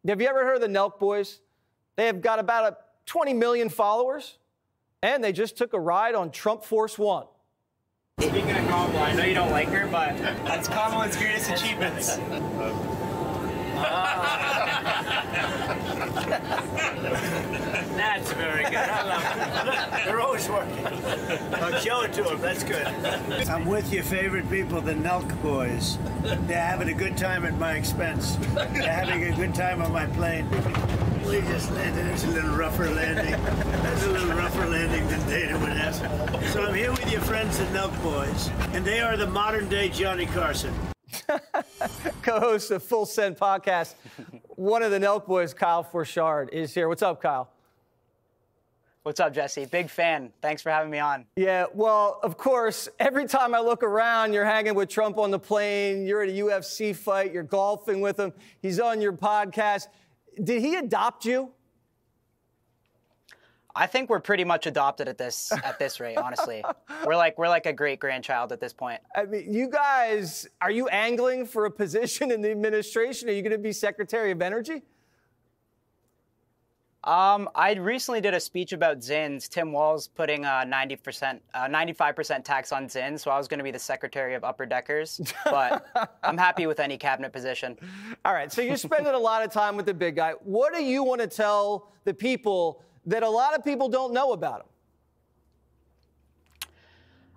Have you ever heard of the Nelk Boys? They have got about 20 million followers, and they just took a ride on Trump Force One. Speaking of Kamala, I know you don't like her, but that's Kamala's greatest achievements. That's very good. I love it. They're always working. I'll show it to them. That's good. I'm with your favorite people, the Nelk Boys. They're having a good time at my expense. They're having a good time on my plane. We just landed. It's a little rougher landing. That's a little rougher landing than Dana would have. So I'm here with your friends, the Nelk Boys, and they are the modern-day Johnny Carson. Co-host of Full Send Podcast, one of the Nelk Boys, Kyle Forgeard, is here. What's up, Kyle? What's up, Jesse? Big fan. Thanks for having me on. Yeah, well, of course, every time I look around, you're hanging with Trump on the plane, you're at a UFC fight, you're golfing with him, he's on your podcast. Did he adopt you? I think we're pretty much adopted at this rate, honestly. We're like a great grandchild at this point. I mean, you guys, are you angling for a position in the administration? Are you going to be Secretary of Energy? I recently did a speech about Zins. Tim Walz putting 95% tax on Zins, so I was going to be the Secretary of Upper Deckers. But I'm happy with any cabinet position. All right, so you're spending a lot of time with the big guy. What do you want to tell the people that a lot of people don't know about him?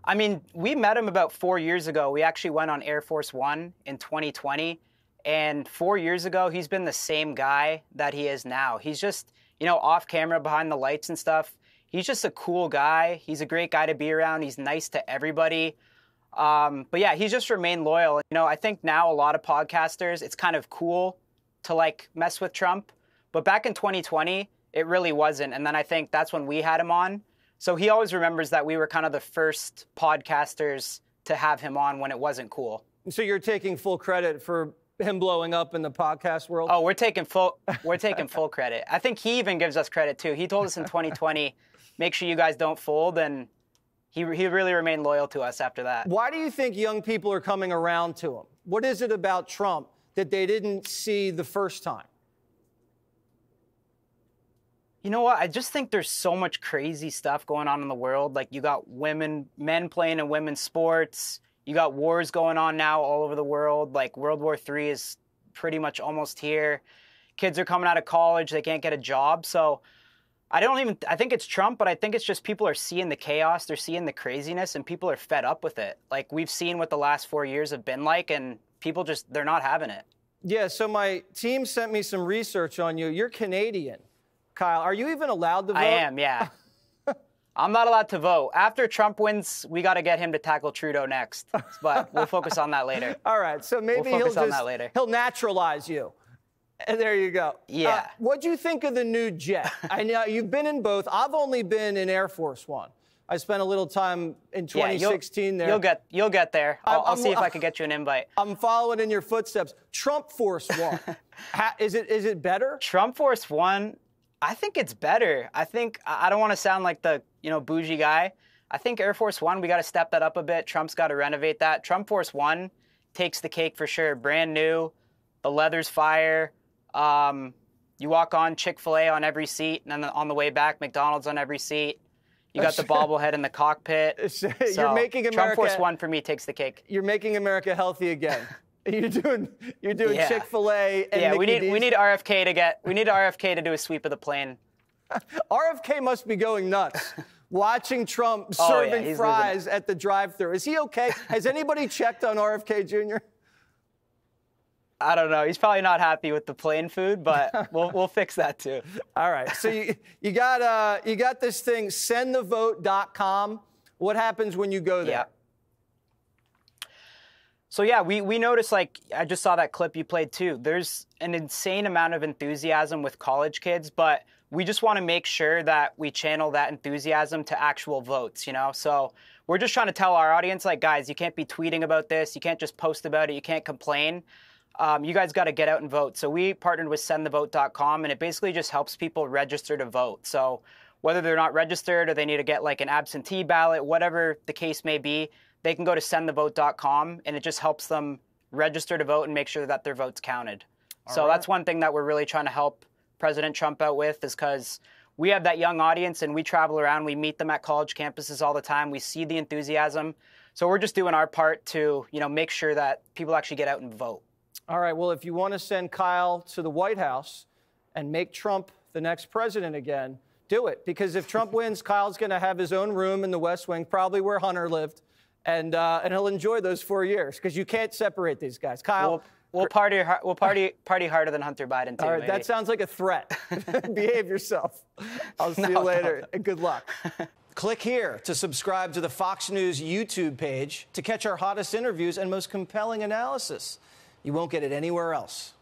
I mean, we met him about 4 years ago. We actually went on Air Force One in 2020. And 4 years ago, he's been the same guy that he is now. He's just, off camera, behind the lights and stuff. He's just a cool guy. He's a great guy to be around. He's nice to everybody. But yeah, he's just remained loyal. I think now a lot of podcasters, it's kind of cool to mess with Trump. But back in 2020, it really wasn't. And then I think that's when we had him on. So he always remembers that we were kind of the first podcasters to have him on when it wasn't cool. So you're taking full credit for him blowing up in the podcast world? Oh, we're taking full credit. I think he even gives us credit too. He told us in 2020, make sure you guys don't fold, and he really remained loyal to us after that. Why do you think young people are coming around to him? What is it about Trump that they didn't see the first time? You know what? I just think there's so much crazy stuff going on in the world. You got men playing in women's sports. You got wars going on now all over the world. World War III is pretty much almost here. Kids are coming out of college. They can't get a job. So I think it's Trump, but I think it's just people are seeing the chaos. They're seeing the craziness, and people are fed up with it. We've seen what the last 4 years have been like, and people they're not having it. Yeah, so my team sent me some research on you. You're Canadian. Kyle, are you even allowed to vote? I am, yeah. I'm not allowed to vote. After Trump wins, we got to get him to tackle Trudeau next. But we'll focus on that later. All right, so maybe he'll naturalize you. And there you go. Yeah. What'd you think of the new jet? I know you've been in both. I've only been in Air Force One. I spent a little time in 2016 there. You'll get there. I'll see if I can get you an invite. I'm following in your footsteps. Trump Force One. Is it better? Trump Force One, I think it's better. I don't want to sound like the bougie guy. I think Air Force One, we got to step that up a bit. Trump's got to renovate that. Trump Force One takes the cake for sure. Brand new. The leather's fire. You walk on Chick-fil-A on every seat, and then on the way back, McDonald's on every seat. You got the bobblehead in the cockpit. You're making America, Trump Force One for me takes the cake. You're making America healthy again. You're doing yeah. Chick-fil-A and we need RFK to do a sweep of the plane. RFK must be going nuts watching Trump serving fries at the drive-thru. Is he okay? Has anybody checked on RFK Jr.? I don't know. He's probably not happy with the plane food, but we'll fix that too. All right. So you got this thing, sendthevote.com. What happens when you go there? Yeah. So yeah, we noticed, I just saw that clip you played too. There's an insane amount of enthusiasm with college kids, but we just want to make sure that we channel that enthusiasm to actual votes, So we're just trying to tell our audience, guys, you can't be tweeting about this. You can't just post about it. You can't complain. You guys got to get out and vote. So we partnered with sendthevote.com, and it basically just helps people register to vote. So whether they're not registered or they need to get an absentee ballot, whatever the case may be, they can go to sendthevote.com, and it just helps them register to vote and make sure that their vote's counted. So that's one thing that we're really trying to help President Trump out with, is because we have that young audience and we travel around. We meet them at college campuses all the time. We see the enthusiasm. So we're just doing our part to, make sure that people actually get out and vote. All right. Well, if you want to send Kyle to the White House and make Trump the next president again, do it. Because if Trump wins, Kyle's going to have his own room in the West Wing, probably where Hunter lived, and he'll enjoy those 4 years, because you can't separate these guys. Kyle, we'll party harder than Hunter Biden too. All right, maybe. that sounds like a threat. Behave yourself. I'll see you later, and good luck. Click here to subscribe to the Fox News YouTube page to catch our hottest interviews and most compelling analysis. You won't get it anywhere else.